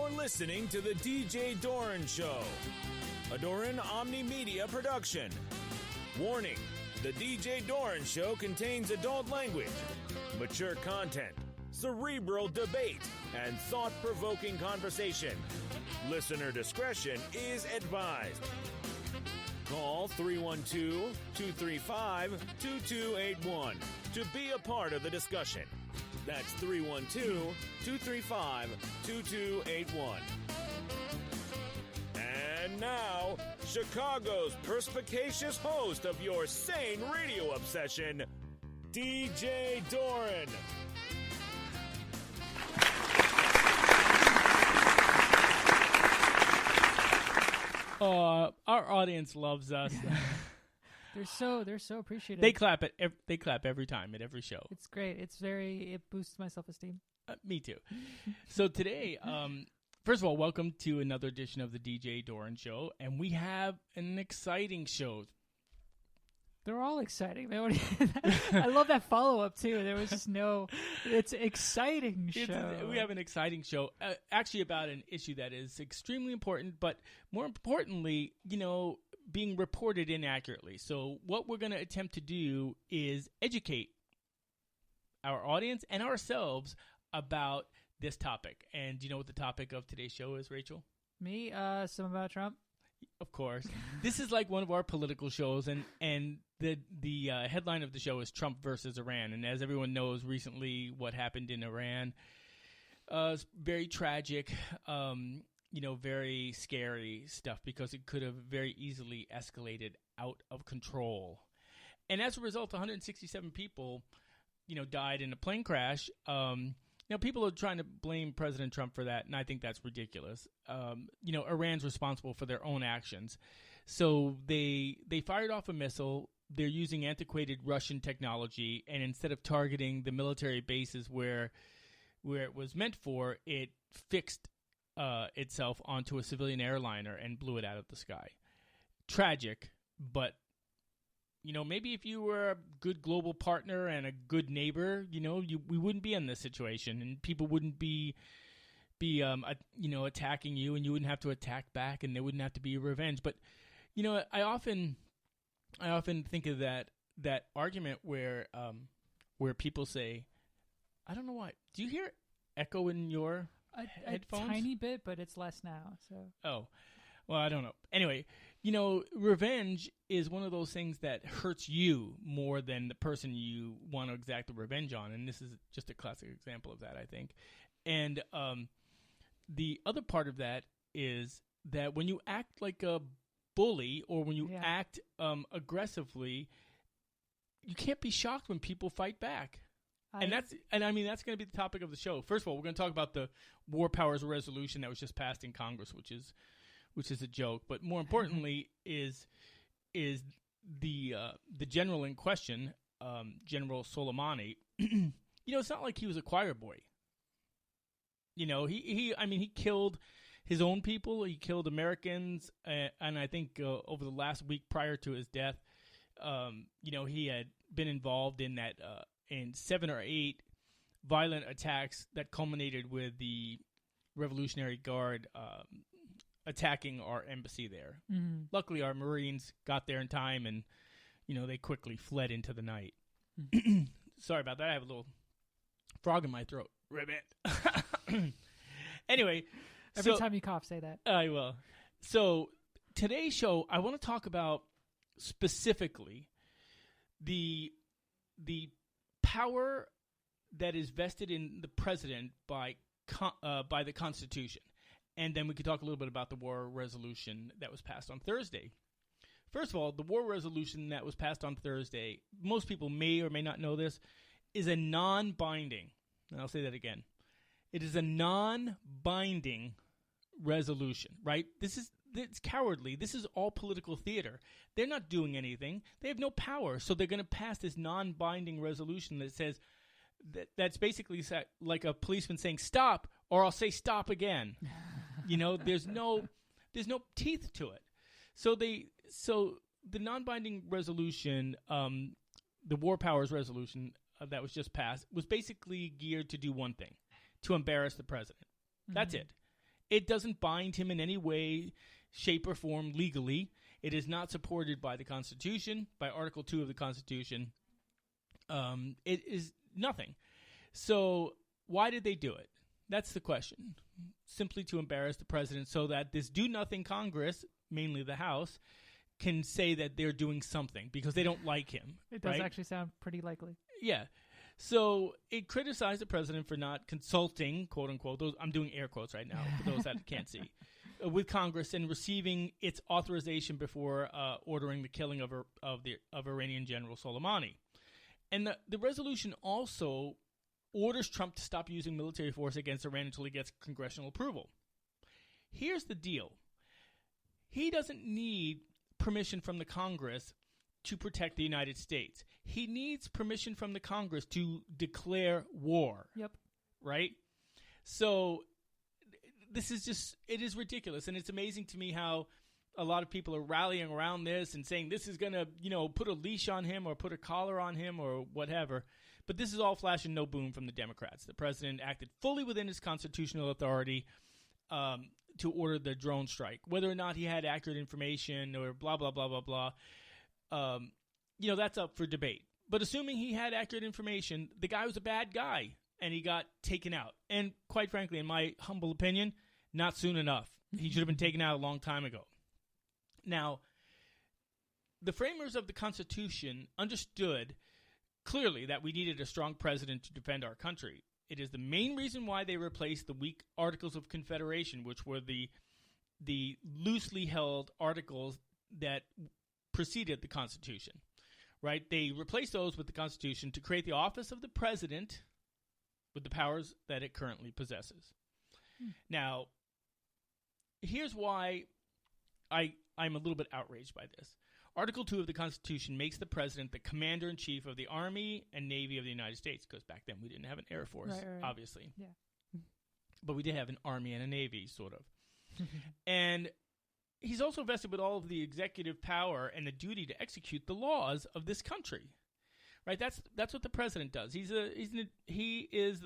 You're listening to the DJ Doran Show, a Doran Omni Media production. Warning, the DJ Doran Show contains adult language, mature content, cerebral debate, and thought-provoking conversation. Listener discretion is advised. Call 312-235-2281 to be a part of the discussion. That's 312-235-2281. And now, Chicago's perspicacious host of your sane radio obsession, DJ Doran. Our audience loves us. They're so appreciative. They clap every time at every show. It's great. It boosts my self-esteem. Me too. So today, first of all, welcome to another edition of the DJ Doran Show, and we have an exciting show. They're all exciting. I love that follow-up too. There was just it's an exciting show. We have an exciting show, actually about an issue that is extremely important, but more importantly, being reported inaccurately. So what we're going to attempt to do is educate our audience and ourselves about this topic. And do you know what the topic of today's show is, Rachel? Me? Some about Trump? Of course. This is like one of our political shows, and the headline of the show is Trump versus Iran. And as everyone knows, recently what happened in Iran is very tragic, very scary stuff, because it could have very easily escalated out of control. And as a result, 167 people, died in a plane crash. People are trying to blame President Trump for that, and I think that's ridiculous. Iran's responsible for their own actions. So they fired off a missile. They're using antiquated Russian technology, and instead of targeting the military bases where it was meant for, it fixed itself onto a civilian airliner and blew it out of the sky. Tragic, but maybe if you were a good global partner and a good neighbor, we wouldn't be in this situation, and people wouldn't be attacking you, and you wouldn't have to attack back, and there wouldn't have to be revenge. But I often think of that argument where people say, I don't know why. Do you hear echo in your headphones? A tiny bit, but it's less now. So. Oh, well, I don't know. Anyway, revenge is one of those things that hurts you more than the person you want to exact the revenge on, and this is just a classic example of that, I think. And the other part of that is that when you act like a bully, or when you act aggressively, you can't be shocked when people fight back. That's going to be the topic of the show. First of all, we're going to talk about the War Powers Resolution that was just passed in Congress, which is a joke. But more importantly is the general in question, General Soleimani. It's not like he was a choir boy. He killed his own people. He killed Americans, and I think over the last week prior to his death, he had been involved in that in 7 or 8 violent attacks that culminated with the Revolutionary Guard attacking our embassy there. Mm-hmm. Luckily, our Marines got there in time, and they quickly fled into the night. Mm-hmm. Sorry about that. I have a little frog in my throat. Ribbit. Anyway. Every time you cough, say that. I will. So today's show, I want to talk about specifically the power that is vested in the president by the Constitution. And then we could talk a little bit about the war resolution that was passed on Thursday. First of all, the war resolution that was passed on Thursday, most people may or may not know this, is a non-binding, and I'll say that again, it is a non-binding resolution, right? It's cowardly. This is all political theater. They're not doing anything. They have no power, so they're going to pass this non-binding resolution that says that's basically like a policeman saying stop, or I'll say stop again. There's no teeth to it. So the non-binding resolution, the War Powers Resolution that was just passed, was basically geared to do one thing: to embarrass the president. Mm-hmm. That's it. It doesn't bind him in any way, shape, or form legally. It is not supported by the Constitution, by Article 2 of the Constitution. It is nothing. So why did they do it? That's the question. Simply to embarrass the president so that this do-nothing Congress, mainly the House, can say that they're doing something because they don't like him. It does right? actually sound pretty likely. Yeah. So it criticized the president for not consulting, quote unquote, I'm doing air quotes right now for those that can't see, with Congress and receiving its authorization before ordering the killing of Iranian General Soleimani. And the resolution also orders Trump to stop using military force against Iran until he gets congressional approval. Here's the deal. He doesn't need permission from the Congress to protect the United States. He needs permission from the Congress to declare war. Yep. Right? So this is just, it is ridiculous. And it's amazing to me how a lot of people are rallying around this and saying this is going to, put a leash on him or put a collar on him or whatever. But this is all flash and no boom from the Democrats. The president acted fully within his constitutional authority to order the drone strike. Whether or not he had accurate information or blah, blah, blah, blah, blah, that's up for debate. But assuming he had accurate information, the guy was a bad guy, and he got taken out. And quite frankly, in my humble opinion, not soon enough. He should have been taken out a long time ago. Now, the framers of the Constitution understood clearly that we needed a strong president to defend our country. It is the main reason why they replaced the weak Articles of Confederation, which were the loosely held articles that preceded the Constitution, right? They replaced those with the Constitution to create the office of the president with the powers that it currently possesses. Now, here's why I'm a little bit outraged by this. Article 2 of the Constitution makes the president the commander-in-chief of the Army and Navy of the United States, because back then we didn't have an Air Force, right. obviously. Yeah. But we did have an Army and a Navy, sort of. And he's also vested with all of the executive power and the duty to execute the laws of this country. Right? That's what the president does. He is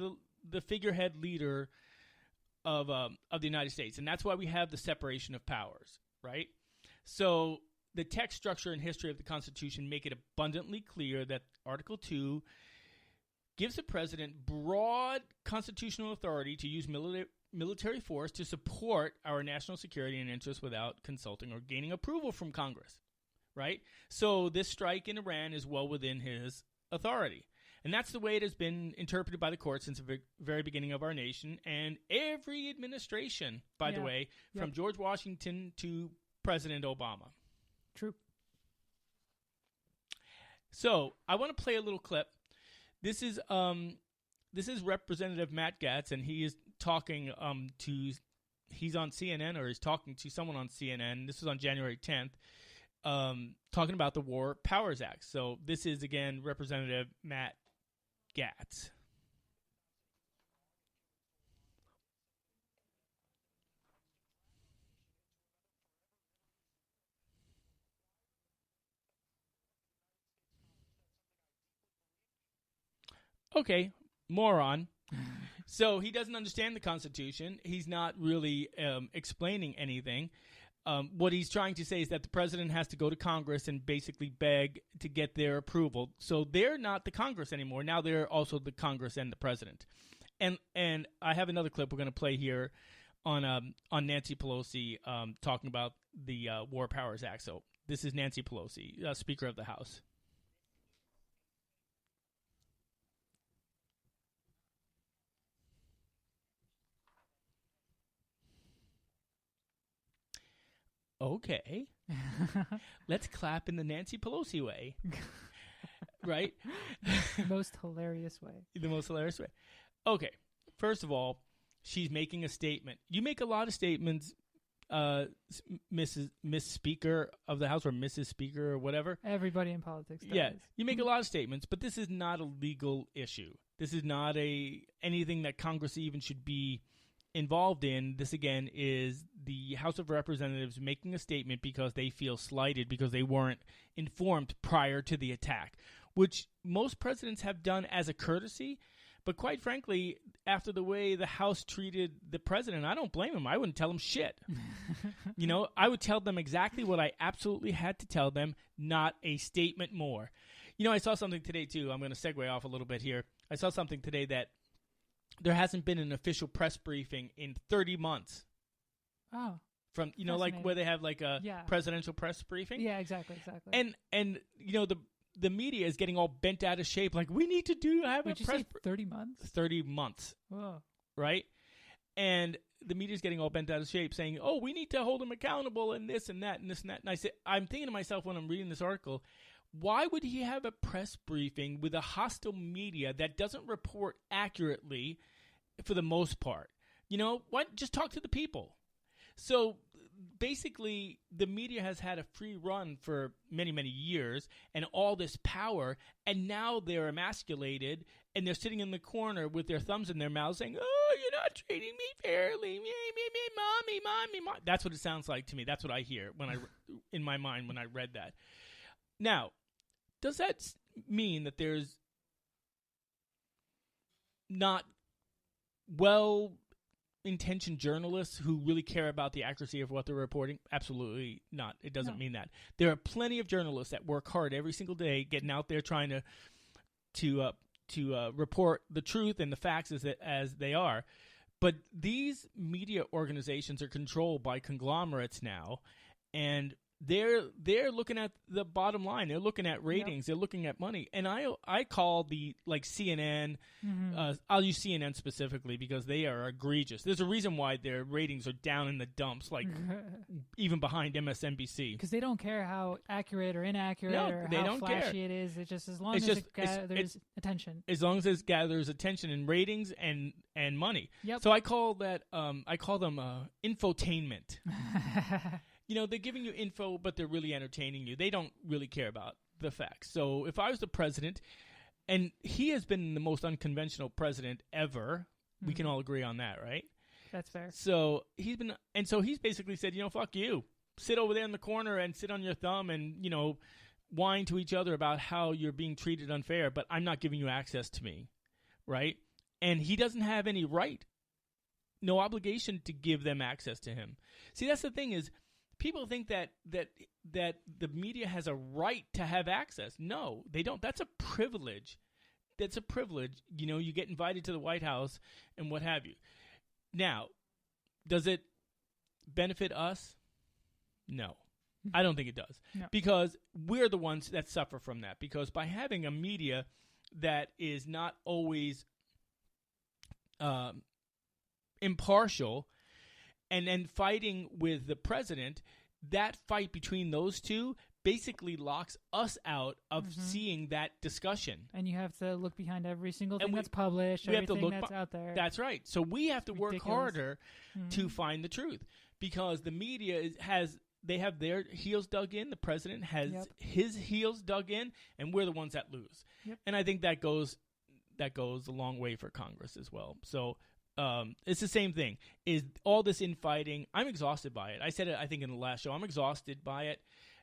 the figurehead leader of the United States, and that's why we have the separation of powers, right? So the text, structure, and history of the Constitution make it abundantly clear that Article 2 gives the president broad constitutional authority to use military force to support our national security and interests without consulting or gaining approval from Congress, right? So this strike in Iran is well within his authority. And that's the way it has been interpreted by the court since the very beginning of our nation and every administration, by the way, from George Washington to President Obama. True. So I want to play a little clip. This is Representative Matt Gaetz, and he is talking he's on CNN, or he's talking to someone on CNN. This was on January 10th, talking about the War Powers Act. So this is, again, Representative Matt Gaetz. Okay, moron. So he doesn't understand the Constitution. He's not really explaining anything. What he's trying to say is that the president has to go to Congress and basically beg to get their approval. So they're not the Congress anymore. Now they're also the Congress and the president. And I have another clip we're going to play here on Nancy Pelosi talking about the War Powers Act. So this is Nancy Pelosi, Speaker of the House. Okay, let's clap in the Nancy Pelosi way, right? The most hilarious way. The most hilarious way. Okay, first of all, she's making a statement. You make a lot of statements, Miss Speaker of the House, or Mrs. Speaker, or whatever. Everybody in politics does. Yeah, you make a lot of statements, but this is not a legal issue. This is not anything that Congress even should be involved in. This, again, is the House of Representatives making a statement because they feel slighted because they weren't informed prior to the attack, which most presidents have done as a courtesy, But quite frankly, after the way the House treated the president, I don't blame him. I wouldn't tell them shit. I would tell them exactly what I absolutely had to tell them, not a statement more. I saw something today, too. I'm going to segue off a little bit here. I saw something today that there hasn't been an official press briefing in 30 months. Oh. From, like where they have like a presidential press briefing. Yeah, exactly. And the media is getting all bent out of shape. Like, we need to have a press. 30 months? 30 months. Whoa. Right? And the media is getting all bent out of shape saying, oh, we need to hold him accountable and this and that and this and that. And I'm thinking to myself when I'm reading this article, why would he have a press briefing with a hostile media that doesn't report accurately for the most part? What? Just talk to the people. So basically, the media has had a free run for many, many years and all this power, and now they're emasculated, and they're sitting in the corner with their thumbs in their mouths saying, oh, you're not treating me fairly, mommy. That's what it sounds like to me. That's what I hear in my mind when I read that. Now, does that mean that there's not well-intentioned journalists who really care about the accuracy of what they're reporting? Absolutely not. It doesn't mean that. There are plenty of journalists that work hard every single day, getting out there trying to report the truth and the facts as they are. But these media organizations are controlled by conglomerates now, and they're looking at the bottom line. They're looking at ratings. Yep. They're looking at money. And I call the CNN. I'll use CNN specifically because they are egregious. There's a reason why their ratings are down in the dumps, like even behind MSNBC. Because they don't care how accurate or inaccurate or how flashy it is. It's just as long as it gathers attention. As long as it gathers attention and ratings and money. Yep. So I call that I call them infotainment. They're giving you info, but they're really entertaining you. They don't really care about the facts. So if I was the president, and he has been the most unconventional president ever, we can all agree on that, right? That's fair. So he's basically said, fuck you. Sit over there in the corner and sit on your thumb and, whine to each other about how you're being treated unfair, but I'm not giving you access to me, right? And he doesn't have any right, no obligation to give them access to him. See, that's the thing is, people think that the media has a right to have access. No, they don't. That's a privilege. That's a privilege. You get invited to the White House and what have you. Now, does it benefit us? No. I don't think it does. No. Because we're the ones that suffer from that. Because by having a media that is not always impartial, and then fighting with the president, that fight between those two basically locks us out of seeing that discussion. And you have to look behind every single thing that's published, everything that's out there. That's right. So we have to work harder to find the truth because the media they have their heels dug in, the president has his heels dug in, and we're the ones that lose. Yep. And I think that goes a long way for Congress as well. So it's the same thing. Is all this infighting? I'm exhausted by it. I said it, I think, in the last show. I'm exhausted by it.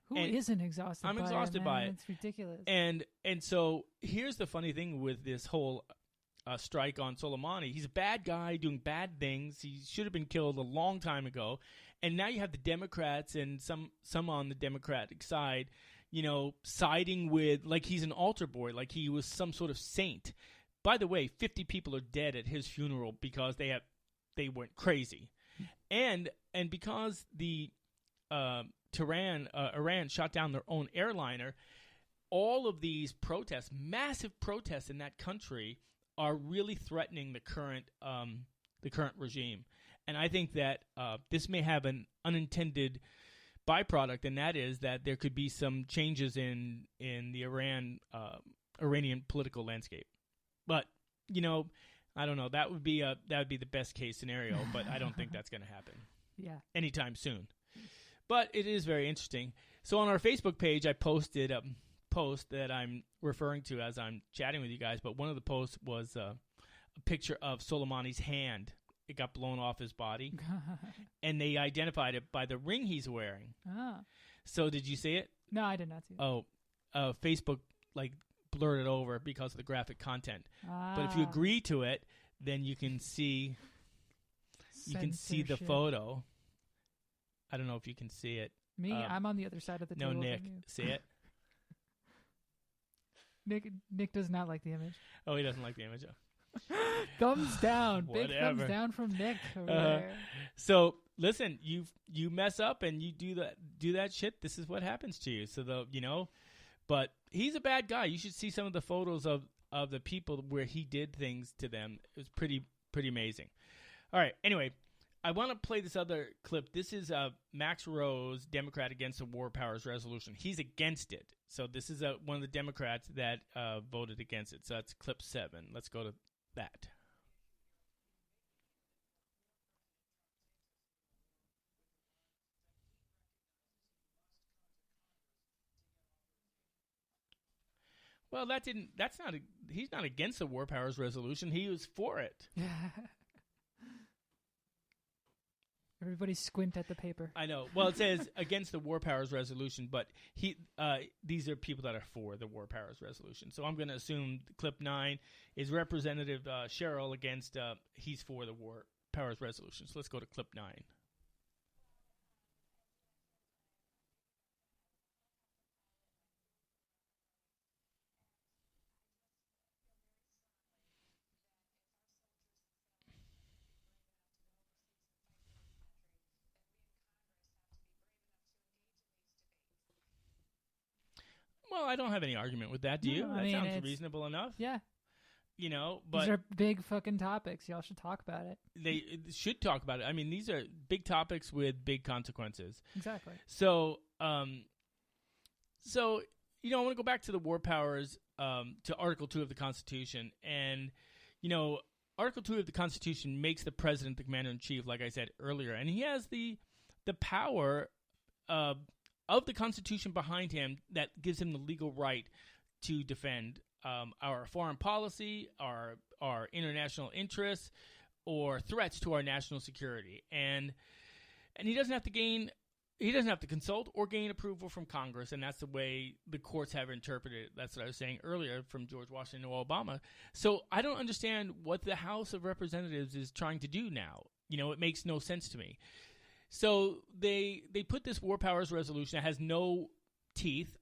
Who isn't exhausted? I'm exhausted by it. It's ridiculous. And so here's the funny thing with this whole strike on Soleimani. He's a bad guy doing bad things. He should have been killed a long time ago. And now you have the Democrats and some on the Democratic side, siding with like he's an altar boy, like he was some sort of saint. By the way, 50 people are dead at his funeral because they went crazy, and because the Iran shot down their own airliner. All of these protests, massive protests in that country, are really threatening the current regime, and I think that this may have an unintended byproduct, and that is that there could be some changes in the Iranian political landscape. But, I don't know. That would be the best case scenario, but I don't think that's going to happen anytime soon. But it is very interesting. So on our Facebook page, I posted a post that I'm referring to as I'm chatting with you guys, but one of the posts was a picture of Soleimani's hand. It got blown off his body, and they identified it by the ring he's wearing. Ah. So did you see it? No, I did not see it. Oh, Facebook blurred it over because of the graphic content. But if you agree to it, then you can see the photo. I don't know if you can see it. Me, I'm on the other side of the table. No, Nick, from you. see it? Nick does not like the image. Oh, he doesn't like the image. Thumbs down. Big Whatever. thumbs down from Nick over there. So listen, you mess up and you do that shit. This is what happens to you. So but he's a bad guy. You should see some of the photos of the people where he did things to them. It was pretty amazing. All right. Anyway, I want to play this other clip. This is Max Rose, Democrat against the War Powers Resolution. He's against it. So this is one of the Democrats that voted against it. So that's clip 7. Let's go to that. Well, he's not against the War Powers Resolution. He was for it. Everybody squint at the paper. I know. Well, it says against the War Powers Resolution, but these are people that are for the War Powers Resolution. So I'm going to assume clip 9 is Representative Sherrill against, he's for the War Powers Resolution. So let's go to clip 9. Well, I don't have any argument with that. Do you? That sounds reasonable enough. Yeah. But these are big fucking topics. Y'all should talk about it. They should talk about it. I mean, these are big topics with big consequences. Exactly. So, I want to go back to the war powers, to Article 2 of the Constitution. And, Article 2 of the Constitution makes the president the commander-in-chief, like I said earlier. And he has the power of the Constitution behind him that gives him the legal right to defend our foreign policy, our international interests, or threats to our national security. And he doesn't have to consult or gain approval from Congress, and that's the way the courts have interpreted it. That's what I was saying earlier from George Washington to Obama. So I don't understand what the House of Representatives is trying to do now. It makes no sense to me. So they put this War Powers Resolution that has no teeth.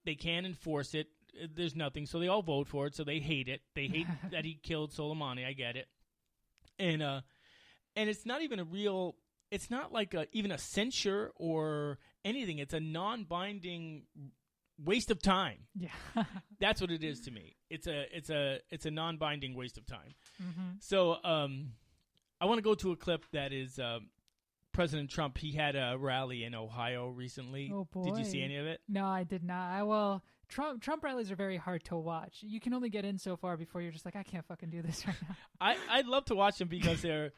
They can't enforce it. There's nothing. So they all vote for it. So they hate it. They hate that he killed Soleimani. I get it. And it's not even it's not like even a censure or anything. It's a non-binding waste of time. Yeah. That's what it is to me. It's a non-binding waste of time. Mm-hmm. So I want to go to a clip that is President Trump. He had a rally in Ohio recently. Oh boy! Did you see any of it? No, I did not. Trump rallies are very hard to watch. You can only get in so far before you're just like, I can't fucking do this right now. I'd love to watch them because they're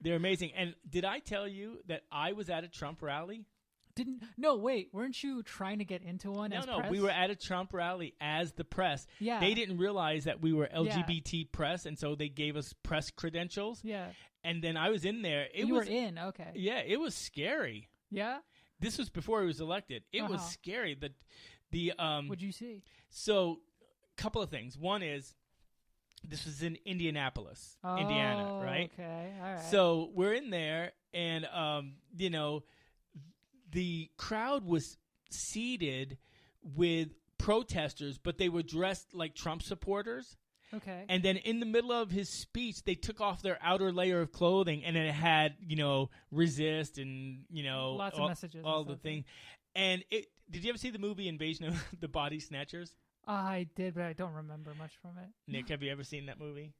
amazing. And did I tell you that I was at a Trump rally? No, wait. Weren't you trying to get into one? No. Press? We were at a Trump rally as the press. Yeah. They didn't realize that we were LGBT press, and so they gave us press credentials. Yeah. And then I was in there. You were in, okay. Yeah, it was scary. Yeah? This was before he was elected. It was scary. What'd you see? So, couple of things. One is, this was in Indianapolis, Indiana, right? Okay, all right. So we're in there, and the crowd was seated with protesters, but they were dressed like Trump supporters. Okay. And then in the middle of his speech, they took off their outer layer of clothing, and it had, resist and, lots of messages. All the things. And did you ever see the movie Invasion of the Body Snatchers? I did, but I don't remember much from it. Nick, have you ever seen that movie?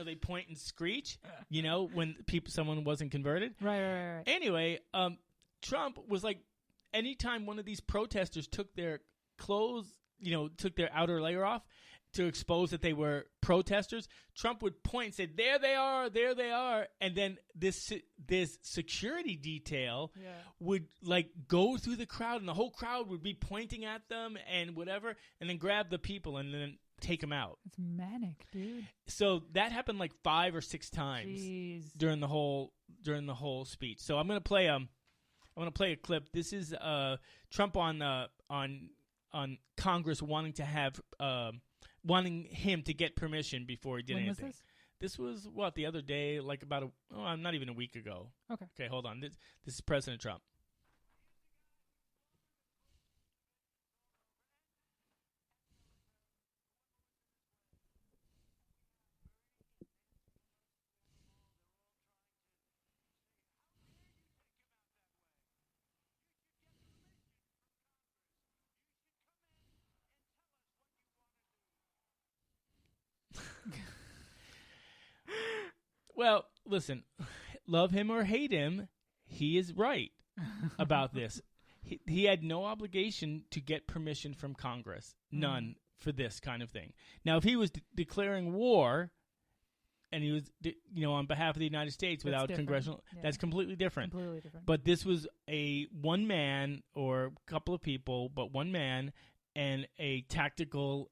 They point and screech, when someone wasn't converted. Right. Anyway, Trump was like, anytime one of these protesters took their clothes, took their outer layer off to expose that they were protesters, Trump would point and say, there they are. And then this security detail would go through the crowd, and the whole crowd would be pointing at them and whatever, and then grab the people and then take them out. It's manic, dude. So that happened 5 or 6 times. Jeez. during the whole speech. So I'm going to play a clip. This is Trump on Congress wanting to have wanting him to get permission before he did When anything. was this? This was the other day, like not even a week ago. Okay, hold on. This is President Trump. Well, listen, love him or hate him, he is right about this. He had no obligation to get permission from Congress, none, for this kind of thing. Now, if he was declaring war, and he was, on behalf of the United States without congressional, that's completely different. Completely different. But this was a one man or a couple of people, but one man and a tactical.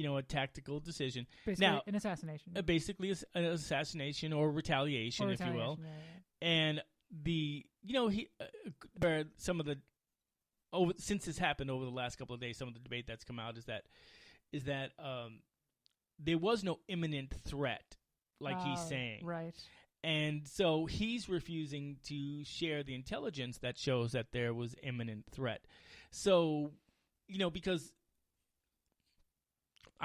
A tactical decision. Basically, now, an assassination. Basically, an assassination or retaliation, if you will. Yeah. And some of the since this happened over the last couple of days, some of the debate that's come out is that there was no imminent threat, like he's saying. Right. And so he's refusing to share the intelligence that shows that there was imminent threat. So, because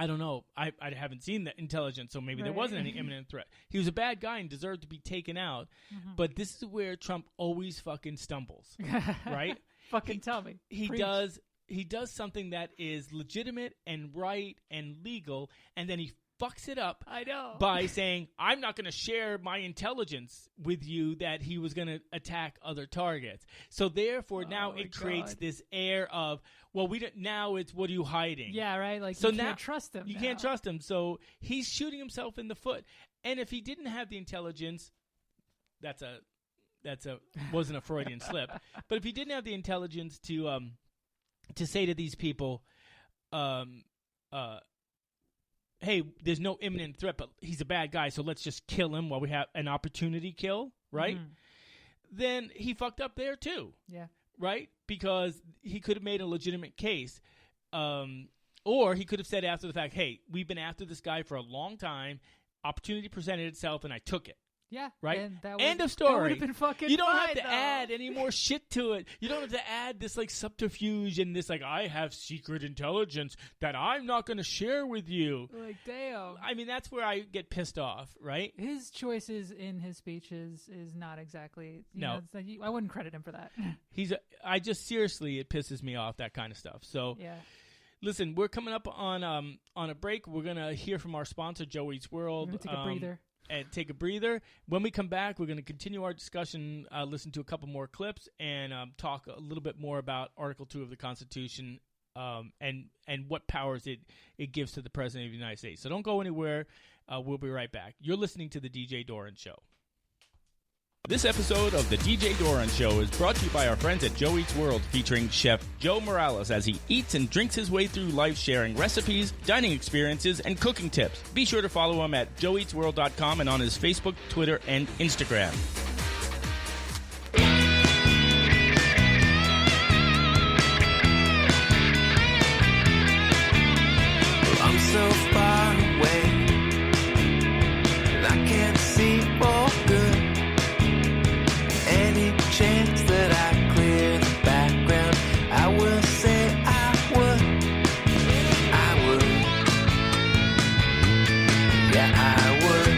I don't know. I haven't seen the intelligence, so maybe there wasn't any imminent threat. He was a bad guy and deserved to be taken out. Mm-hmm. But this is where Trump always fucking stumbles, right? Tell me. He does something that is legitimate and right and legal, and then he fucks it up. I know. By saying, I'm not going to share my intelligence with you that he was going to attack other targets. So therefore, now it creates this air of, well, now it's, what are you hiding? Yeah, right? Like, so you now, can't trust him. You can't trust him. So he's shooting himself in the foot. And if he didn't have the intelligence, wasn't a Freudian slip. But if he didn't have the intelligence to say to these people, hey, there's no imminent threat, but he's a bad guy, so let's just kill him while we have an opportunity kill, right? Mm-hmm. Then he fucked up there too. Yeah. Right? Because he could have made a legitimate case. Or he could have said after the fact, hey, we've been after this guy for a long time. Opportunity presented itself, and I took it. Yeah. Right? End of story. That would have been fucking You don't fine, have to though. add any more shit to it. You don't have to add this, like, subterfuge and this, like, I have secret intelligence that I'm not going to share with you. Like, damn. I mean, that's where I get pissed off, right? His choices in his speeches is not exactly... I wouldn't credit him for that. Seriously, it pisses me off, that kind of stuff. So, yeah. Listen, we're coming up on a break. We're going to hear from our sponsor, Joe Eats World. We're going to take a breather. And take a breather. When we come back, we're going to continue our discussion, listen to a couple more clips, and talk a little bit more about Article 2 of the Constitution and what powers it gives to the President of the United States. So don't go anywhere. We'll be right back. You're listening to The DJ Doran Show. This episode of The DJ Doran Show is brought to you by our friends at Joe Eats World, featuring Chef Joe Morales as he eats and drinks his way through life, sharing recipes, dining experiences, and cooking tips. Be sure to follow him at joeeatsworld.com and on his Facebook, Twitter, and Instagram. I'm so far away, and I can't see for good. Any chance that I clear the background, I will say I would. Yeah, I would.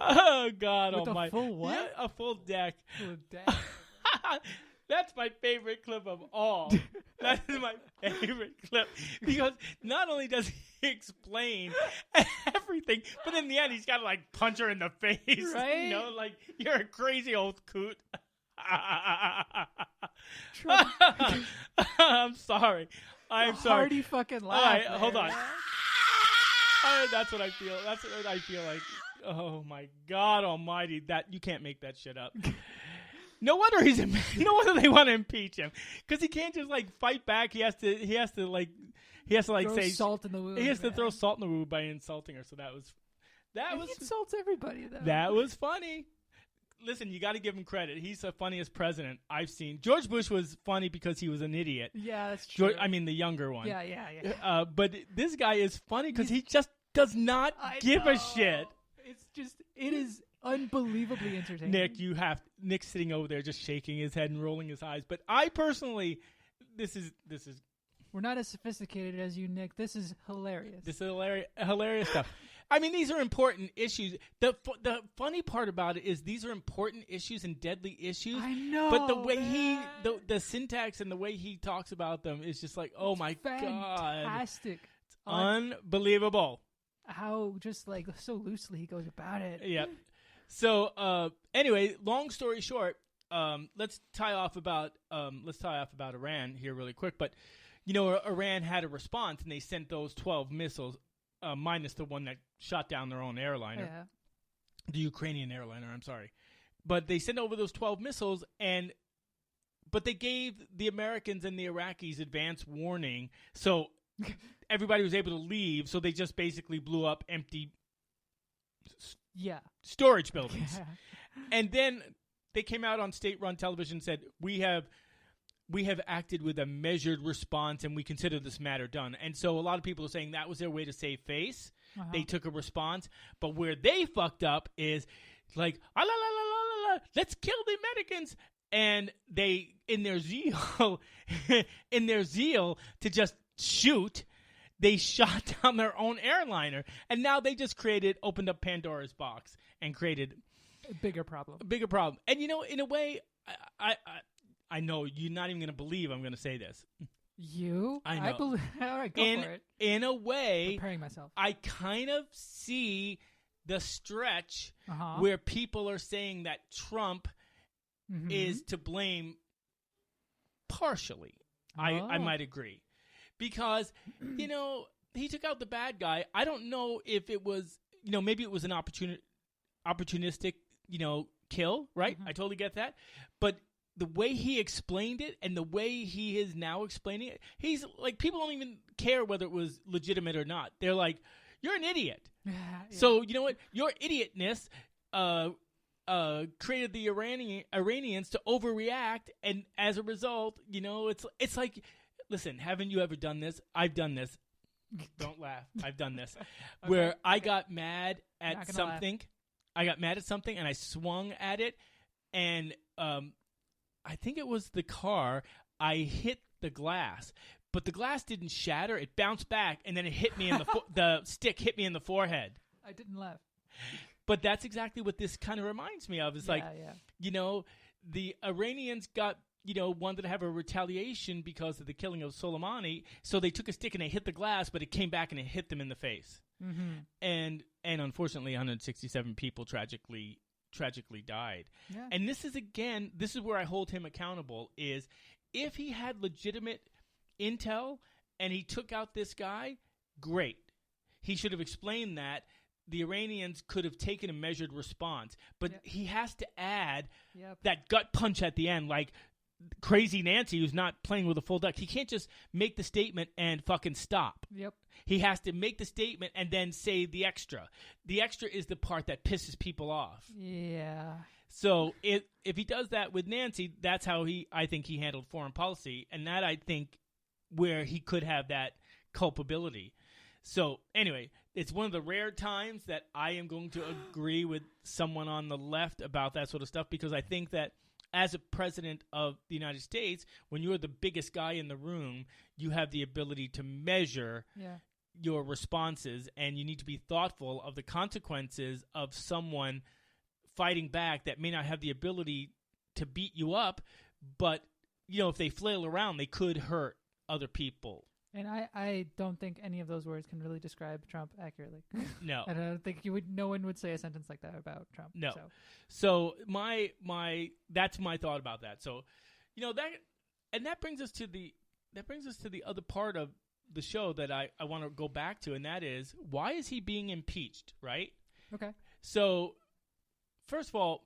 Oh, God With almighty. a full what? Yeah, a full deck. Full deck. That's my favorite clip of all. That is my favorite clip. Because not only does he explain everything, but in the end, he's got to, like, punch her in the face. Right? You know, like, you're a crazy old coot. I'm sorry. I'm sorry. Hearty fucking laugh. All right, there. hold on. That's what I feel. That's what I feel like. Oh my God Almighty! That you can't make that shit up. No wonder no wonder they want to impeach him, because he can't just like fight back. He has to Throw say salt in the wound. He has to man. throw salt in the wound by insulting her. So He insults everybody though. that was funny. Listen, you got to give him credit. He's the funniest president I've seen. George Bush was funny because he was an idiot. Yeah, that's true. I mean, the younger one. Yeah. But this guy is funny because he just does not give a shit. It is unbelievably entertaining. Nick's sitting over there just shaking his head and rolling his eyes. But I personally, this is. We're not as sophisticated as you, Nick. This is hilarious. This is hilarious stuff. I mean, these are important issues. The funny part about it is these are important issues and deadly issues. I know. But the way the syntax and the way he talks about them is just like, oh my God. Fantastic. It's unbelievable. How just like so loosely he goes about it. Yeah. So anyway, long story short, let's tie off about Iran here really quick. But you know, Iran had a response and they sent those 12 missiles, minus the one that shot down their own airliner, the Ukrainian airliner. I'm sorry, but they sent over those 12 missiles, but they gave the Americans and the Iraqis advance warning, so everybody was able to leave. So they just basically blew up empty storage buildings. And then they came out on state-run television and said, we have acted with a measured response and we consider this matter done. And so a lot of people are saying that was their way to save face. They took a response. But where they fucked up is like, let's kill the Americans. And they, in their zeal to just shoot, they shot down their own airliner. And now they just opened up Pandora's box and created a bigger problem. And, you know, in a way, I know you're not even going to believe I'm going to say this. I know. I believe. All right, go for it. In a way, preparing myself. I kind of see the stretch where people are saying that Trump is to blame partially. I might agree. Because, you know, he took out the bad guy. I don't know if it was, you know, maybe it was an opportunistic, you know, kill, right? I totally get that. But the way he explained it and the way he is now explaining it, he's like, people don't even care whether it was legitimate or not. They're like, you're an idiot. So, you know what? Your idiotness created the Iranians to overreact. And as a result, you know, it's like, listen, haven't you ever done this? I've done this. Don't laugh. I've done this. Where I got mad at something. I got mad at something and I swung at it. And I think it was the car. I hit the glass. But the glass didn't shatter. It bounced back, and then it hit me in the stick hit me in the forehead. I didn't laugh. But that's exactly what this kind of reminds me of. It's you know, the Iranians wanted to have a retaliation because of the killing of Soleimani, so they took a stick and they hit the glass, but it came back and it hit them in the face. And unfortunately, 167 people tragically died. And this is where I hold him accountable, is if he had legitimate intel and he took out this guy, great. He should have explained that. The Iranians could have taken a measured response. But he has to add that gut punch at the end, like Crazy Nancy, who's not playing with a full deck. He can't just make the statement and fucking stop. He has to make the statement and then say the extra. The extra is the part that pisses people off. So if he does that with Nancy, that's how I think he handled foreign policy, and that I think where he could have that culpability. So anyway, it's one of the rare times that I am going to agree with someone on the left about that sort of stuff, because I think that as a president of the United States, when you're the biggest guy in the room, you have the ability to measure your responses, and you need to be thoughtful of the consequences of someone fighting back that may not have the ability to beat you up, but if they flail around, they could hurt other people. And I don't think any of those words can really describe Trump accurately. No. I don't think no one would say a sentence like that about Trump. No. So my that's my thought about that. So, that brings us to the other part of the show that I want to go back to, and that is, why is he being impeached, right? Okay. So, first of all,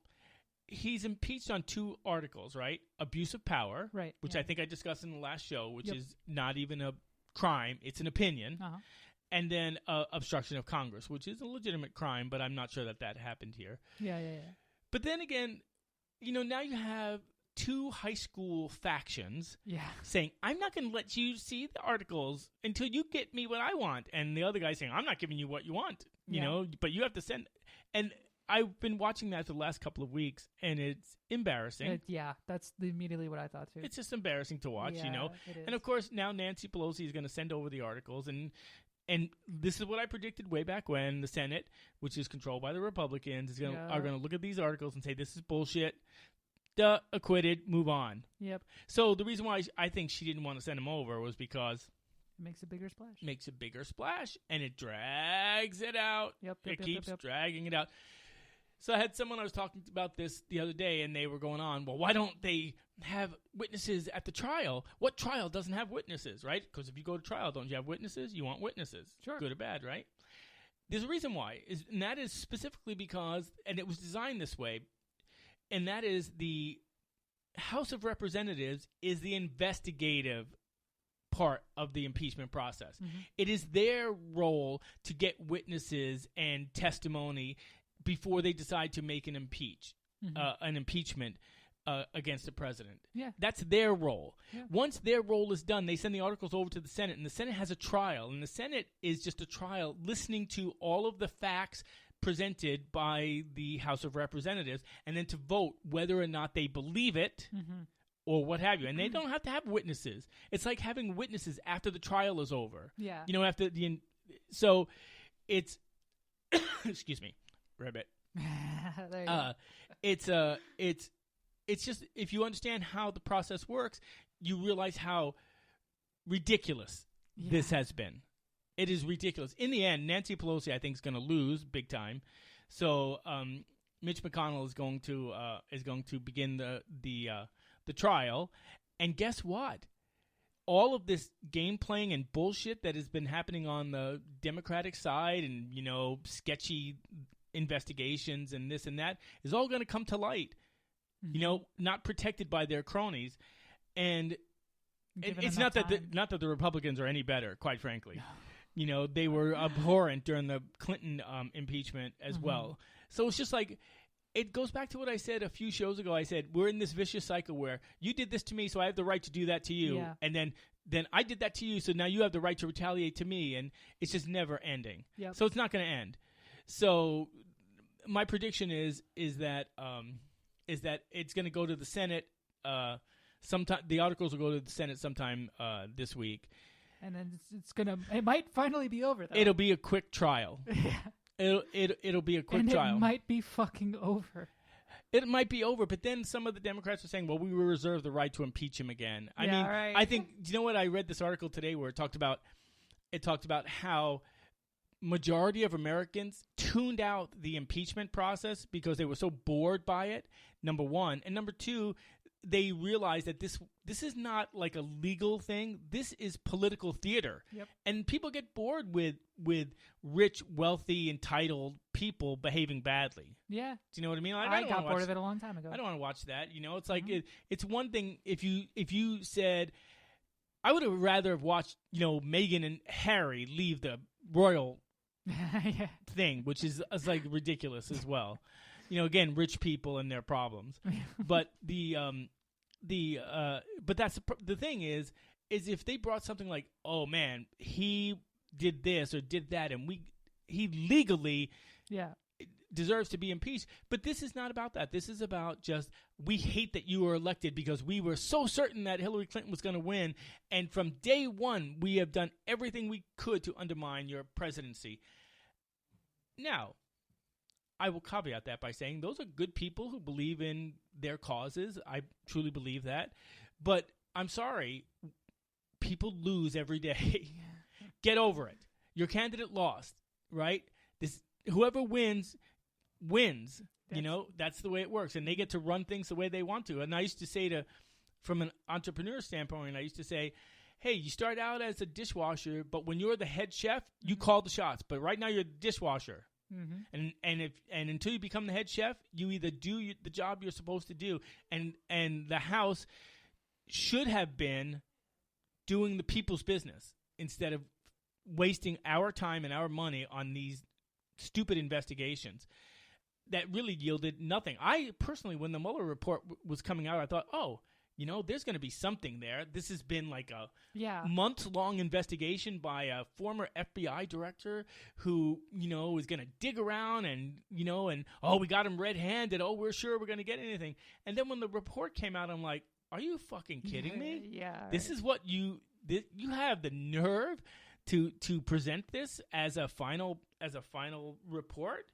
he's impeached on 2 articles, right? Abuse of power, right? Which I think I discussed in the last show, which Yep. is not even a crime; it's an opinion. Uh-huh. And then obstruction of Congress, which is a legitimate crime, but I'm not sure that happened here. Yeah. But then again, now you have 2 high school factions saying, I'm not going to let you see the articles until you get me what I want. And the other guy saying, I'm not giving you what you want, but you have to send. And I've been watching that for the last couple of weeks, and it's embarrassing. That's immediately what I thought, too. It's just embarrassing to watch, It is. And, of course, now Nancy Pelosi is going to send over the articles, and this is what I predicted way back when. The Senate, which is controlled by the Republicans, are going to look at these articles and say, this is bullshit. Duh, acquitted, move on. Yep. So the reason why I think she didn't want to send them over was because it makes a bigger splash. And it drags it out. Yep. It keeps dragging it out. So I had someone I was talking about this the other day, and they were going on, well, why don't they have witnesses at the trial? What trial doesn't have witnesses, right? Because if you go to trial, don't you have witnesses? You want witnesses. Sure. Good or bad, right? There's a reason why, and that is specifically because, and it was designed this way, and that is the House of Representatives is the investigative part of the impeachment process. Mm-hmm. It is their role to get witnesses and testimony before they decide to make an impeachment against the president. Yeah. That's their role. Yeah. Once their role is done, they send the articles over to the Senate, and the Senate has a trial, and the Senate is just a trial listening to all of the facts presented by the House of Representatives, and then to vote whether or not they believe it or what have you. And they don't have to have witnesses. It's like having witnesses after the trial is over. Yeah. After so it's excuse me, Ribbit. There you go. It's just, if you understand how the process works, you realize how ridiculous this has been. It is ridiculous. In the end, Nancy Pelosi, I think, is going to lose big time. So Mitch McConnell is going to begin the trial, and guess what? All of this game playing and bullshit that has been happening on the Democratic side, and sketchy investigations and this and that, is all going to come to light. Not protected by their cronies, and it's not that the Republicans are any better, quite frankly. No. They were abhorrent during the Clinton impeachment as well. So it's just like, it goes back to what I said a few shows ago. I said, we're in this vicious cycle where you did this to me, so I have the right to do that to you. Yeah. And then I did that to you, so now you have the right to retaliate to me. And it's just never ending. Yep. So it's not going to end. So my prediction is that it's going to go to the Senate. Sometime the articles will go to the Senate sometime this week. And then it might finally be over, though. It'll be a quick trial. It'll be a quick trial. It might be fucking over. It might be over, but then some of the Democrats are saying, well, we will reserve the right to impeach him again. Right. I think, do you know what? I read this article today where it talked about how majority of Americans tuned out the impeachment process because they were so bored by it, number one. And number two, they realized that this is not like a legal thing. This is political theater. Yep. And people get bored with rich, wealthy, entitled people behaving badly. Yeah. Do you know what I mean? I got bored of it a long time ago. I don't want to watch that. It's like it's one thing if you said, I would have rather have watched, Meghan and Harry leave the royal thing, which is like ridiculous as well. Again, rich people and their problems. But but that's the thing is if they brought something like, oh man, he did this or did that, and he legally deserves to be impeached. But this is not about that. This is about just, we hate that you were elected because we were so certain that Hillary Clinton was going to win, and from day one we have done everything we could to undermine your presidency. Now, I will caveat that by saying those are good people who believe in their causes. I truly believe that. But I'm sorry, people lose every day. Get over it. Your candidate lost, right? Whoever wins. That's the way it works. And they get to run things the way they want to. And I used to say from an entrepreneur standpoint, I used to say, hey, you start out as a dishwasher, but when you're the head chef, you call the shots. But right now you're the dishwasher. Mm-hmm. And until you become the head chef, you either do the job you're supposed to do, and the house should have been doing the people's business instead of wasting our time and our money on these stupid investigations that really yielded nothing. I personally, when the Mueller report was coming out, I thought, there's going to be something there. This has been like a month-long investigation by a former FBI director who, is going to dig around and we got him red-handed. Oh, we're sure we're going to get anything. And then when the report came out, I'm like, are you fucking kidding me? Yeah. This is what you have the nerve to present this as a final report?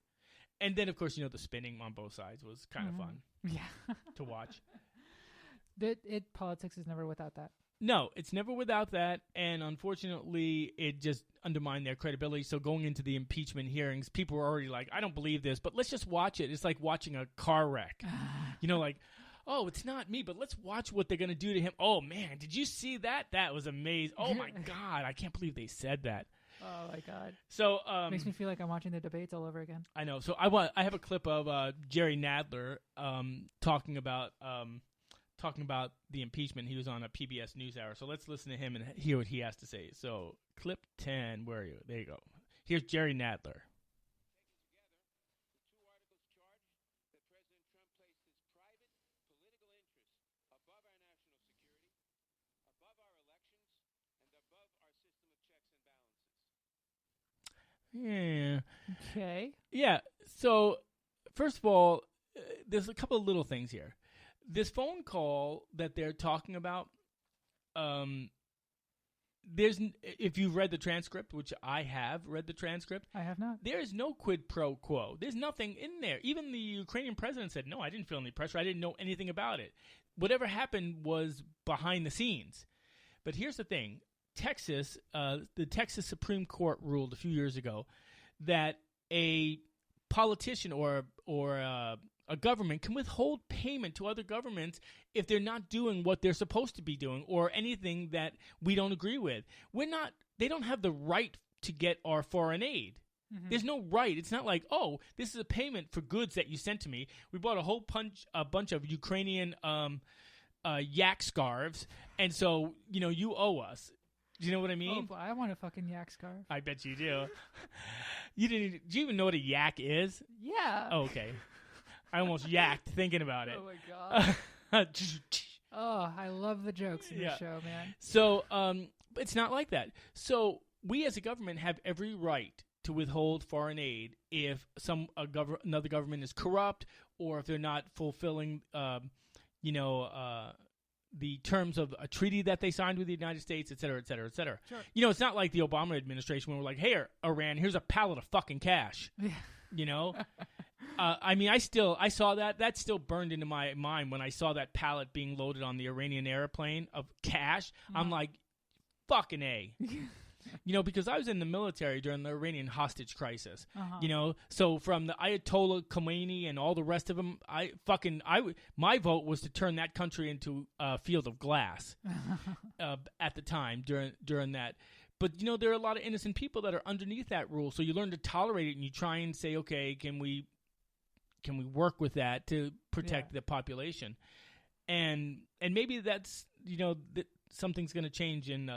And then, of course, the spinning on both sides was kind of fun to watch. Politics is never without that. No, it's never without that, and unfortunately, it just undermined their credibility. So going into the impeachment hearings, people were already like, I don't believe this, but let's just watch it. It's like watching a car wreck. Oh, it's not me, but let's watch what they're going to do to him. Oh, man, did you see that? That was amazing. Oh, my God, I can't believe they said that. Oh, my God. So makes me feel like I'm watching the debates all over again. I know. So I have a clip of Jerry Nadler talking about the impeachment. He was on a PBS NewsHour. So let's listen to him and hear what he has to say. So clip 10, where are you? There you go. Here's Jerry Nadler. Yeah. Okay. Yeah. So, first of all, there's a couple of little things here. This phone call that they're talking about, if you've read the transcript, which I have read the transcript. I have not. There is no quid pro quo. There's nothing in there. Even the Ukrainian president said, no, I didn't feel any pressure. I didn't know anything about it. Whatever happened was behind the scenes. But here's the thing. The Texas Supreme Court ruled a few years ago that a politician or a government can withhold payment to other governments if they're not doing what they're supposed to be doing or anything that we don't agree with. They don't have the right to get our foreign aid. Mm-hmm. There's no right. It's not like, oh, this is a payment for goods that you sent to me. We bought a bunch of Ukrainian yak scarves, and so you owe us. Do you know what I mean? Oh, I want a fucking yak scarf. I bet you do. Do you even know what a yak is? Yeah. Oh, okay. I almost yacked thinking about it. Oh, my God. Oh, I love the jokes in this show, man. So it's not like that. So we as a government have every right to withhold foreign aid if another government is corrupt or if they're not fulfilling the terms of a treaty that they signed with the United States, et cetera, et cetera, et cetera. Sure. It's not like the Obama administration where we're like, hey, Iran, here's a pallet of fucking cash. I saw that. That still burned into my mind when I saw that pallet being loaded on the Iranian airplane of cash. Mm-hmm. I'm like, fucking A. Because I was in the military during the Iranian hostage crisis. Uh-huh. So from the Ayatollah Khomeini and all the rest of them, my vote was to turn that country into a field of glass at the time during that. But there are a lot of innocent people that are underneath that rule. So you learn to tolerate it and you try and say, okay, can we work with that to protect the population? And maybe that's that something's going to change in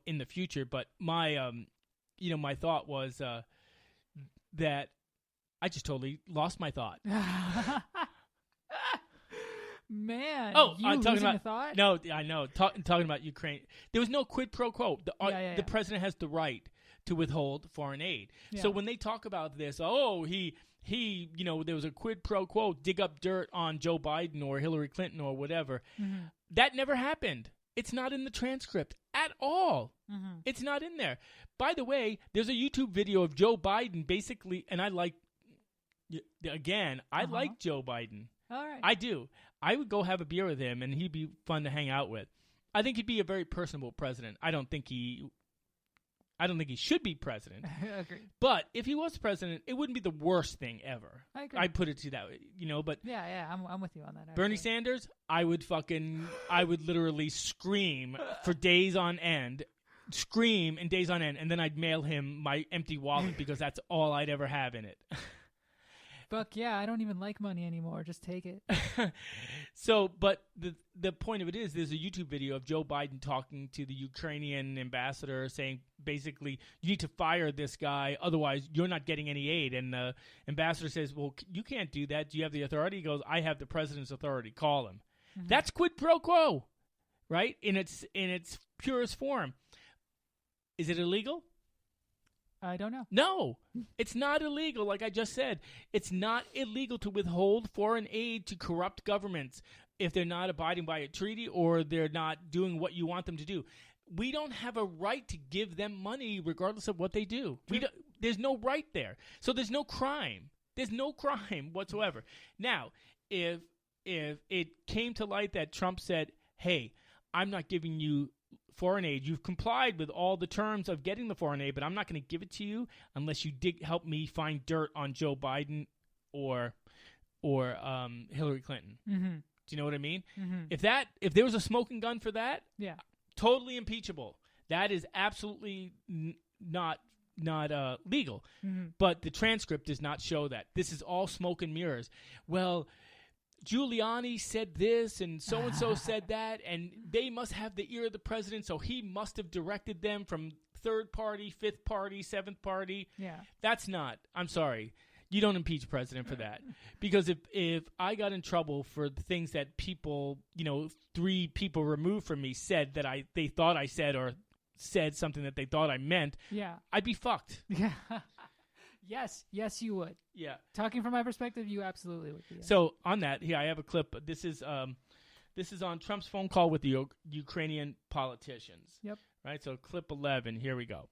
in the future, but my my thought was that I just totally lost my thought. Man, talking about thought? No, I know. Talking about Ukraine, there was no quid pro quo. The president has the right to withhold foreign aid. Yeah. So when they talk about this, he there was a quid pro quo, dig up dirt on Joe Biden or Hillary Clinton or whatever. Mm-hmm. That never happened. It's not in the transcript at all. Mm-hmm. It's not in there. By the way, there's a YouTube video of Joe Biden basically, and I like Again, I like Joe Biden. All right. I do. I would go have a beer with him, and he'd be fun to hang out with. I think he'd be a very personable president. I don't think he should be president. Agreed. But if he was president, it wouldn't be the worst thing ever. I agree. I'd put it to that way, But yeah, I'm with you on that. Bernie Sanders, I would literally scream for days on end. Scream and days on end, and then I'd mail him my empty wallet because that's all I'd ever have in it. Fuck yeah, I don't even like money anymore. Just take it. So, but the point of it is, there's a YouTube video of Joe Biden talking to the Ukrainian ambassador saying, basically, you need to fire this guy, otherwise you're not getting any aid. And the ambassador says, well, you can't do that. Do you have the authority? He goes, I have the president's authority. Call him. Mm-hmm. That's quid pro quo, right? In its purest form. Is it illegal? I don't know. No, it's not illegal. Like I just said, it's not illegal to withhold foreign aid to corrupt governments if they're not abiding by a treaty or they're not doing what you want them to do. We don't have a right to give them money regardless of what they do. There's no right there. So there's no crime. There's no crime whatsoever. Now, if it came to light that Trump said, hey, I'm not giving you foreign aid. You've complied with all the terms of getting the foreign aid, but I'm not going to give it to you unless you help me find dirt on Joe Biden or Hillary Clinton. Mm-hmm. Do you know what I mean? Mm-hmm. If there was a smoking gun for that, yeah, totally impeachable. That is absolutely not legal. Mm-hmm. But the transcript does not show that. This is all smoke and mirrors. Well, Giuliani said this and so-and-so said that, and they must have the ear of the president, so he must have directed them from third party, fifth party, seventh party. Yeah. That's not. I'm sorry. You don't impeach a president for that. Because if I got in trouble for the things that people, 3 people removed from me said that they thought I said or said something that they thought I meant, yeah, I'd be fucked. Yeah. Yes, you would. Yeah. Talking from my perspective, you absolutely would. Yes. So on that, here I have a clip. This is on Trump's phone call with the Ukrainian politicians. Yep. Right. So clip 11. Here we go.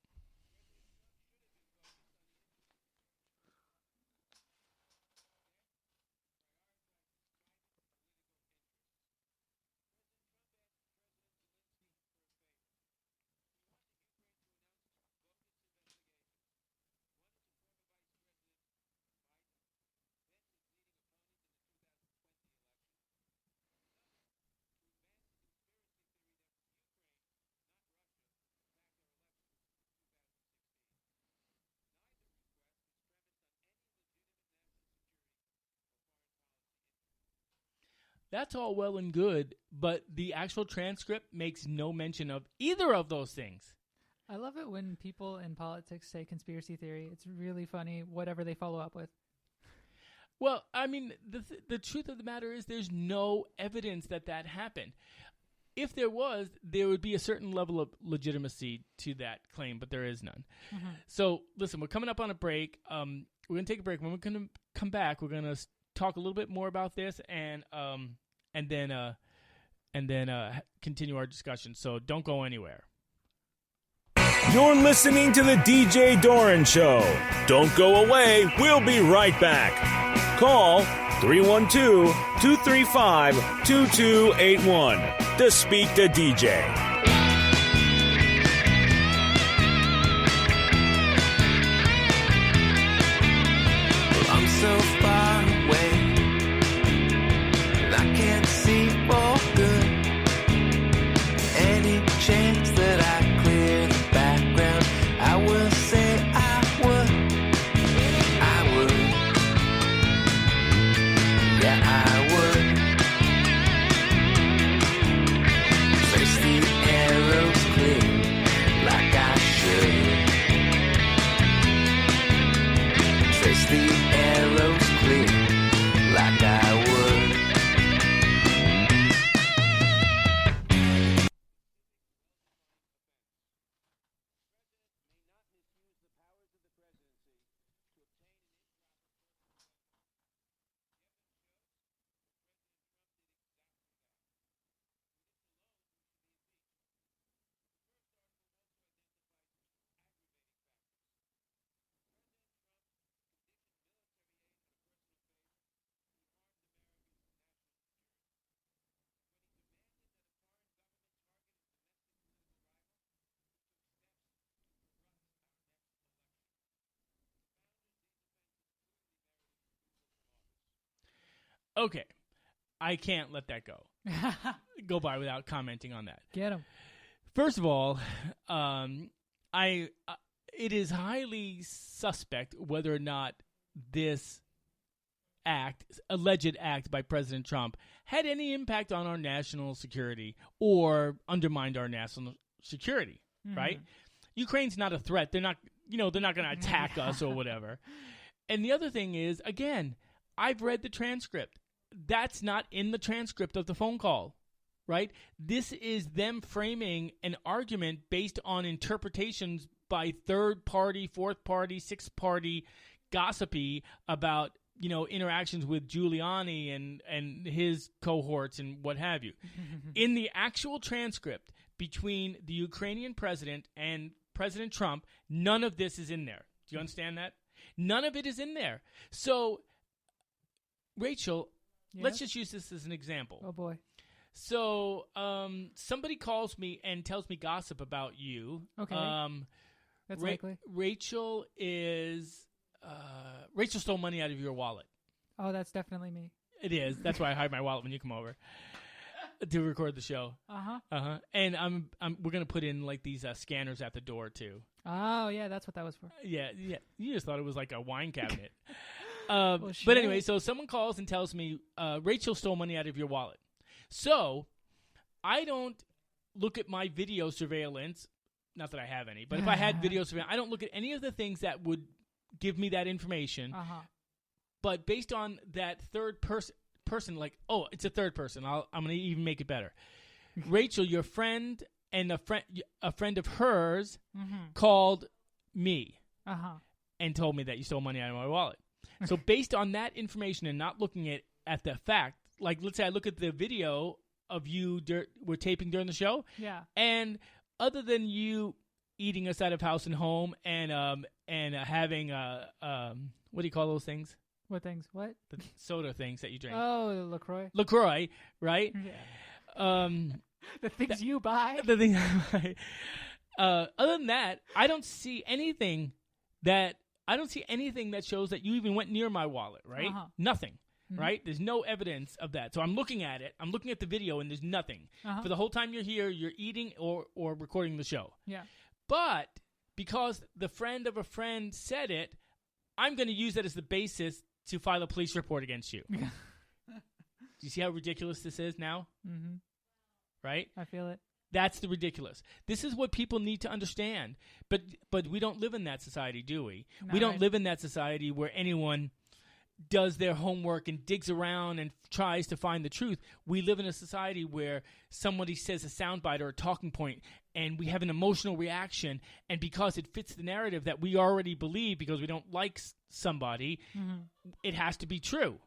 That's all well and good, but the actual transcript makes no mention of either of those things. I love it when people in politics say conspiracy theory. It's really funny, whatever they follow up with. Well, I mean, the truth of the matter is there's no evidence that happened. If there was, there would be a certain level of legitimacy to that claim, but there is none. Mm-hmm. So, listen, we're coming up on a break. We're going to take a break. When we're going to come back, we're going to talk a little bit more about this and then continue our discussion. So don't go anywhere. You're listening to the DJ Doran Show. Don't go away. We'll be right back. Call 312-235-2281 to speak to DJ. I'm so far away, and I can't see for good. Any chance that I clear the background, I will say I would. Yeah, I would. Trace the arrows clear like I should. Trace the arrows clear like I would. Okay. I can't let that go by without commenting on that. Get him. First of all, it is highly suspect whether or not this alleged act by President Trump had any impact on our national security or undermined our national security, right? Ukraine's not a threat. They're not going to attack us or whatever. And the other thing is, again, I've read the transcript. That's not in the transcript of the phone call, right? This is them framing an argument based on interpretations by third party, fourth party, sixth party gossipy about, interactions with Giuliani and his cohorts and what have you. In the actual transcript between the Ukrainian president and President Trump, none of this is in there. Do you understand that? None of it is in there. So, Rachel, let's just use this as an example. Oh, boy. So, somebody calls me and tells me gossip about you. Okay. That's likely. Rachel stole money out of your wallet. Oh, that's definitely me. It is. That's why I hide my wallet when you come over to record the show. And we're gonna put in like these scanners at the door too. Oh yeah, that's what that was for. Yeah. You just thought it was like a wine cabinet. Well, but anyway, so someone calls and tells me Rachel stole money out of your wallet. So I don't look at my video surveillance. Not that I have any, but if I had video surveillance, I don't look at any of the things that would give me that information. But based on that third person, like, oh, it's a third person. I'm going to even make it better. Rachel, your friend and a friend of hers called me and told me that you stole money out of my wallet. So based on that information and not looking at the fact, like let's say I look at the video of you we're taping during the show. Yeah. And other than you eating us out of house and home and having what do you call those things? What things? What? The soda things that you drink. Oh, LaCroix. LaCroix, right? Yeah. The things you buy. The things I buy. Other than that, I don't see anything that shows that you even went near my wallet, right? Nothing. Right? There's no evidence of that. So I'm looking at it. I'm looking at the video, and there's nothing. For the whole time you're here, you're eating or recording the show. Yeah. But because the friend of a friend said it, I'm going to use that as the basis to file a police report against you. Do you see how ridiculous this is now? Right? I feel it. That's the ridiculous. This is what people need to understand. But we don't live in that society, do we? We don't live in that society where anyone does their homework and digs around and tries to find the truth. We live in a society where somebody says a soundbite or a talking point and we have an emotional reaction, and because it fits the narrative that we already believe because we don't like somebody, it has to be true.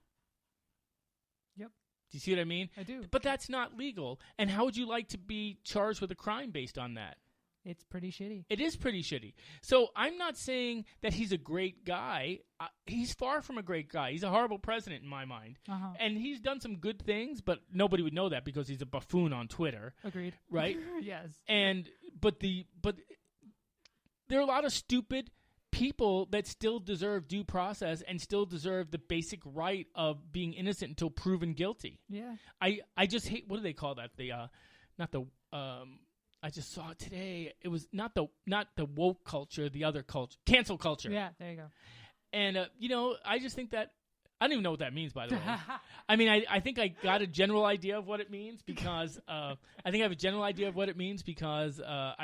Yep. Do you see what I mean? I do. But that's not legal. And how would you like to be charged with a crime based on that? It's pretty shitty. It is pretty shitty. So I'm not saying that he's a great guy. He's far from a great guy. He's a horrible president in my mind. And he's done some good things, but nobody would know that because he's a buffoon on Twitter. Agreed. Right? Yes. But there are a lot of stupid people that still deserve due process and still deserve the basic right of being innocent until proven guilty. Yeah. I just hate, what do they call that? I just saw it today. It was not the woke culture, the other culture, cancel culture. Yeah, there you go. And I just think that I don't even know what that means. By the way, I mean I think I got a general idea of what it means because I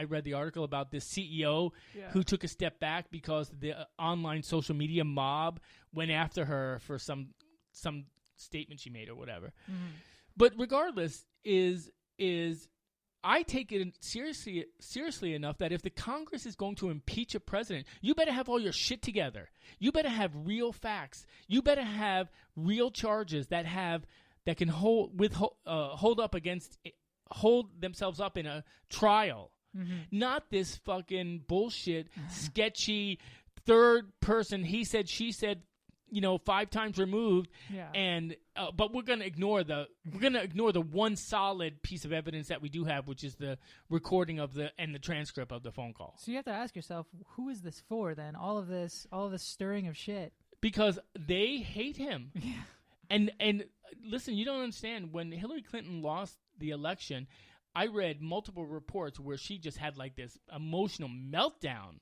read the article about this CEO who took a step back because the online social media mob went after her for some statement she made or whatever. But regardless, is I take it seriously enough that if the Congress is going to impeach a president, you better have all your shit together. You better have real facts. You better have real charges that can hold themselves up in a trial. Not this fucking bullshit, sketchy third person. He said, she said. 5 times removed, and but we're gonna ignore the one solid piece of evidence that we do have, which is the recording of the transcript of the phone call. So you have to ask yourself, who is this for? Then all of this stirring of shit, because they hate him, And listen, you don't understand. When Hillary Clinton lost the election, I read multiple reports where she just had like this emotional meltdown.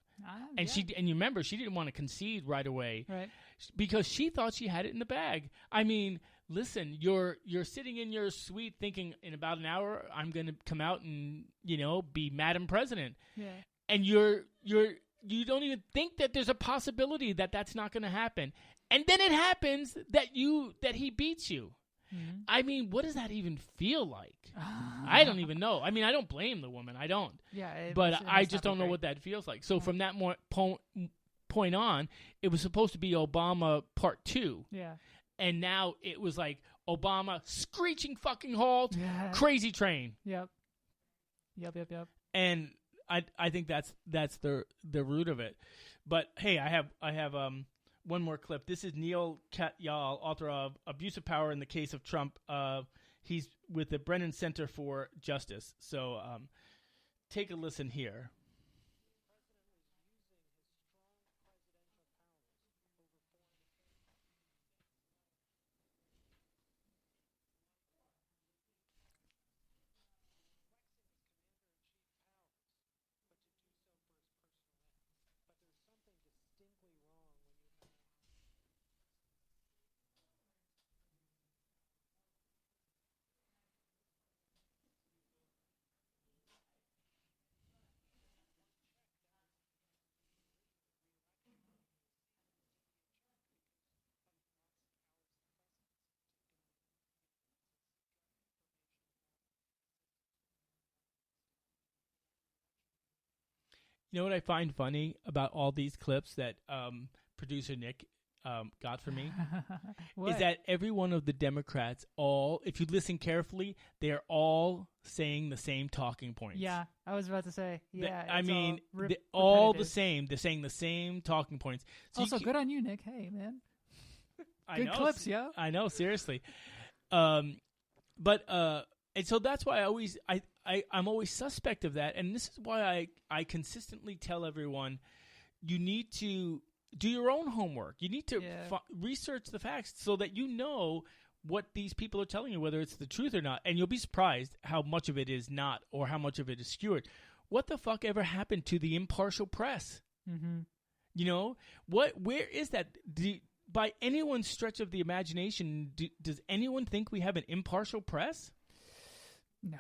And you remember, she didn't want to concede right away, right? Because she thought she had it in the bag. I mean, listen, you're sitting in your suite thinking, in about an hour, I'm going to come out and be Madam President, and you don't even think that there's a possibility that that's not going to happen, and then it happens that he beats you. Mm-hmm. I mean, what does that even feel like? I don't even know. I mean, I don't blame the woman. I don't. Yeah. But I just don't know what that feels like. So from that point on, it was supposed to be Obama Part 2. Yeah. And now it was like Obama screeching fucking halt, crazy train. Yep. And I think that's the root of it. But hey, I have one more clip. This is Neil Katyal, author of Abuse of Power in the Case of Trump. He's with the Brennan Center for Justice. So take a listen here. You know what I find funny about all these clips that producer Nick got for me? Is that every one of the Democrats, if you listen carefully, they're all saying the same talking points. Yeah, I was about to say. Yeah, all the same. They're saying the same talking points. So also, good on you, Nick. Hey, man. Good clips, yo. I know, seriously. And so that's why I'm always suspect of that, and this is why I consistently tell everyone, you need to do your own homework. You need to research the facts so that you know what these people are telling you, whether it's the truth or not, and you'll be surprised how much of it is not or how much of it is skewed. What the fuck ever happened to the impartial press? Mm-hmm. Where is that? By anyone's stretch of the imagination, does anyone think we have an impartial press? No.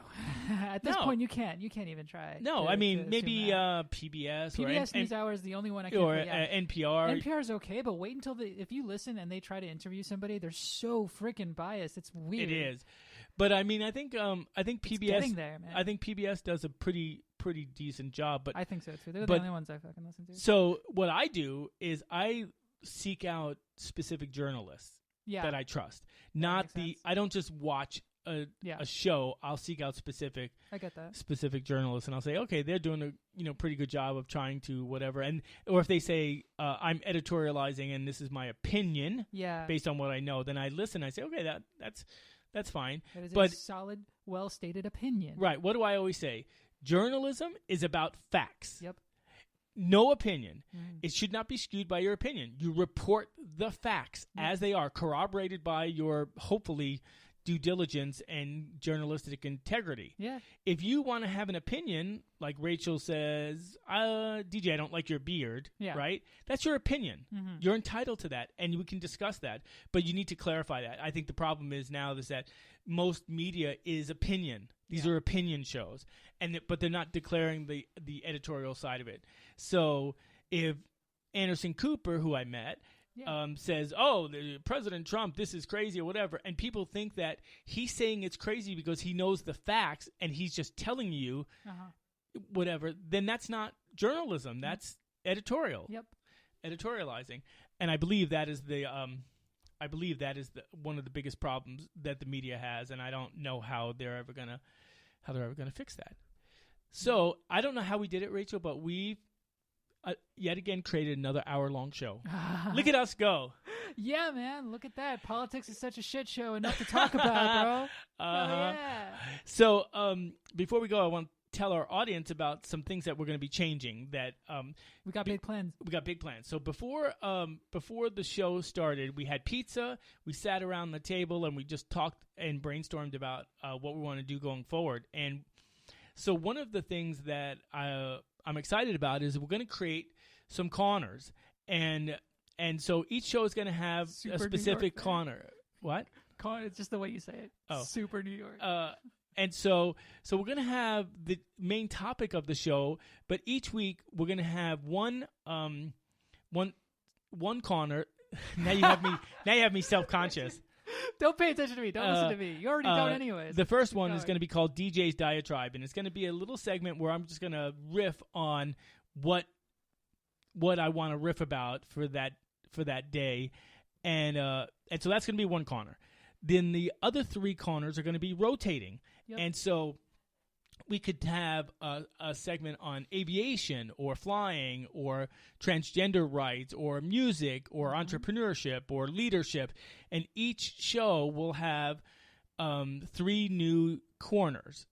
At this point, you can't even try. No, I mean, maybe PBS. PBS NewsHour is the only one I can. Or NPR. NPR is okay, but wait until if you listen and they try to interview somebody, they're so freaking biased. It's weird. It is. But I mean, I think PBS. It's getting there, man. I think PBS does a pretty decent job. But I think so too. They're the only ones I fucking listen to. So what I do is I seek out specific journalists that I trust. I don't just watch a show. I'll seek out specific journalists, and I'll say, okay, they're doing a pretty good job of trying to whatever, or if they say I'm editorializing and this is my opinion based on what I know, then I listen. I say, okay, that's fine. That is a solid, well stated opinion. Right. What do I always say? Journalism is about facts. Yep. No opinion. It should not be skewed by your opinion. You report the facts as they are, corroborated by your hopefully due diligence and journalistic integrity. Yeah. If you want to have an opinion, like Rachel says, DJ, I don't like your beard, right? That's your opinion. Mm-hmm. You're entitled to that, and we can discuss that, but you need to clarify that. I think the problem is now is that most media is opinion. These are opinion shows, but they're not declaring the editorial side of it. So if Anderson Cooper, who I met, says, President Trump, this is crazy or whatever, and people think that he's saying it's crazy because he knows the facts and he's just telling you whatever, then that's not journalism. That's editorial. Yep. Editorializing. And I believe that is one of the biggest problems that the media has, and I don't know how they're ever gonna fix that. So I don't know how we did it, Rachel, but we've yet again created another hour-long show. Look at us go. Yeah, man. Look at that. Politics is such a shit show. Enough to talk about, bro. Yeah. So before we go, I want to tell our audience about some things that we're going to be changing. That we got big plans. We got big plans. So before the show started, we had pizza. We sat around the table and we just talked and brainstormed about what we want to do going forward. And so one of the things that I'm excited about is we're going to create some corners, and so each show is going to have Super a specific corner. What? It's just the way you say it. Oh. Super New York. And so we're going to have the main topic of the show, but each week we're going to have one corner. Now you have me self-conscious. Don't pay attention to me. Don't listen to me. You already don't anyways. The first one is going to be called DJ's Diatribe, and it's going to be a little segment where I'm just going to riff on what I want to riff about for that day, and so that's going to be one corner. Then the other three corners are going to be rotating. Yep. And so we could have a segment on aviation or flying or transgender rights or music or entrepreneurship or leadership. And each show will have 3 new corners.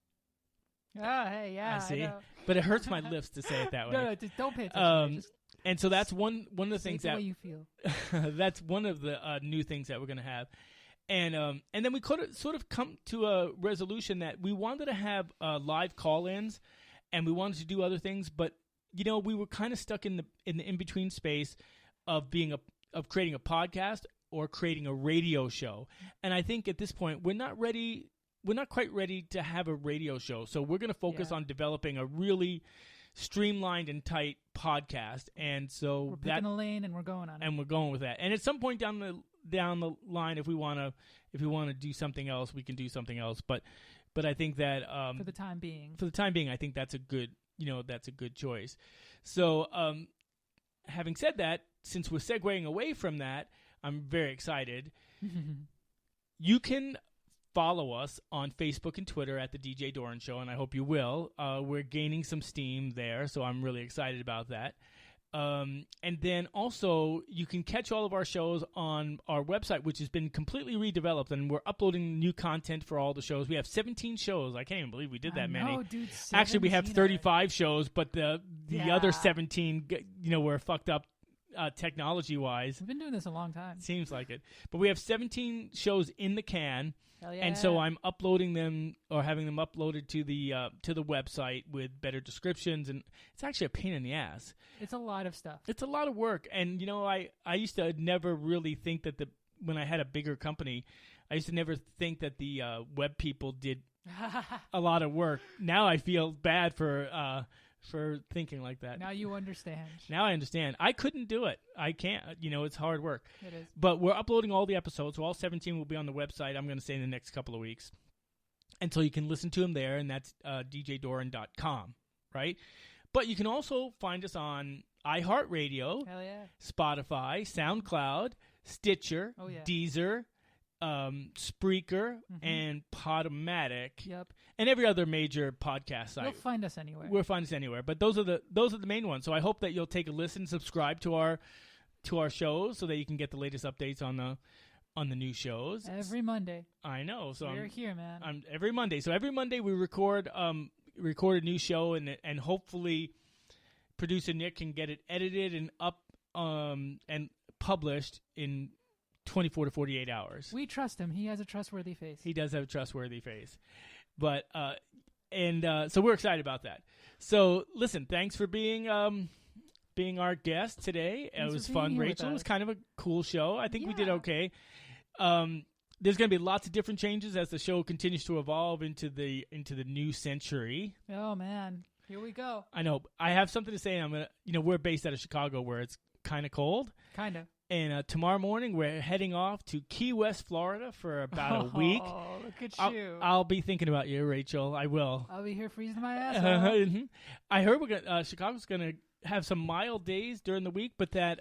Oh, hey, yeah. I see. I know. But it hurts my lips to say it that way. No, just don't pay attention. Just and so that's one of the things the that way you feel. that's one of the new things that we're going to have. And then we could sort of come to a resolution that we wanted to have live call-ins, and we wanted to do other things, but we were kind of stuck in the in-between space of creating a podcast or creating a radio show. And I think at this point we're not quite ready to have a radio show. So we're going to focus on developing a really streamlined and tight podcast. And so we're picking a lane and we're going on it. And we're going with that. And at some point down the line, if we want to do something else, we can do something else. But I think that for the time being, I think that's a good choice. So having said that, since we're segueing away from that, I'm very excited. You can follow us on Facebook and Twitter at the DJ Doran Show, and I hope you will. We're gaining some steam there, so I'm really excited about that. And then also, you can catch all of our shows on our website, which has been completely redeveloped, and we're uploading new content for all the shows. We have 17 shows. I can't even believe we did that many. Dude, actually, we have 35 shows, but the other 17, were fucked up technology-wise. We've been doing this a long time. Seems like it. But we have 17 shows in the can. Hell yeah. And so I'm uploading them or having them uploaded to the website with better descriptions, and it's actually a pain in the ass. It's a lot of stuff. It's a lot of work, and I used to never really think that when I had a bigger company, I used to never think that the web people did a lot of work. Now I feel bad for thinking like that. Now you understand. Now I understand. I couldn't do it. I can't. It's hard work. It is. But we're uploading all the episodes, so all 17 will be on the website, I'm going to say, in the next couple of weeks. And so you can listen to them there, and that's djdoran.com, right? But you can also find us on iHeartRadio, hell yeah, Spotify, SoundCloud, Stitcher, Deezer, Spreaker, and Podomatic, and every other major podcast site. You'll find us anywhere. We'll find us anywhere, but those are the main ones. So I hope that you'll take a listen, subscribe to our shows, so that you can get the latest updates on the new shows every Monday. I know. So we're here, man. Every Monday. So every Monday we record a new show, and hopefully producer Nick can get it edited and up and published in 24 to 48 hours. We trust him. He has a trustworthy face. He does have a trustworthy face. But so we're excited about that. So listen, thanks for being our guest today. It was fun, Rachel. It was kind of a cool show. I think we did okay. There's going to be lots of different changes as the show continues to evolve into the new century. Oh man, here we go. I know. I have something to say. I'm gonna. We're based out of Chicago, where it's kind of cold. Kind of. And tomorrow morning, we're heading off to Key West, Florida for about a week. Oh, look at you. I'll be thinking about you, Rachel. I will. I'll be here freezing my ass off. I heard Chicago's going to have some mild days during the week, but that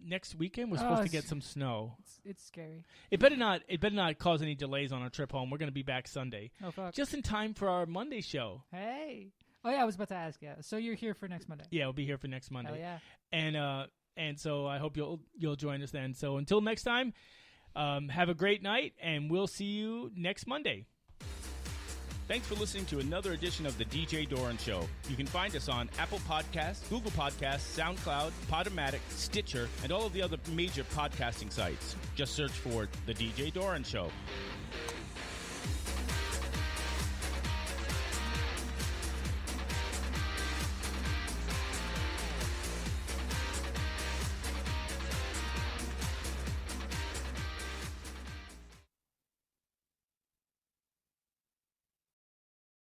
next weekend we're supposed to get some snow. It's scary. It better not cause any delays on our trip home. We're going to be back Sunday. Oh, fuck. Just in time for our Monday show. Hey. Oh, yeah, I was about to ask, So you're here for next Monday? Yeah, we'll be here for next Monday. Hell yeah. And so I hope you'll join us then. So until next time, have a great night, and we'll see you next Monday. Thanks for listening to another edition of the DJ Doran Show. You can find us on Apple Podcasts, Google Podcasts, SoundCloud, Podomatic, Stitcher, and all of the other major podcasting sites. Just search for the DJ Doran Show.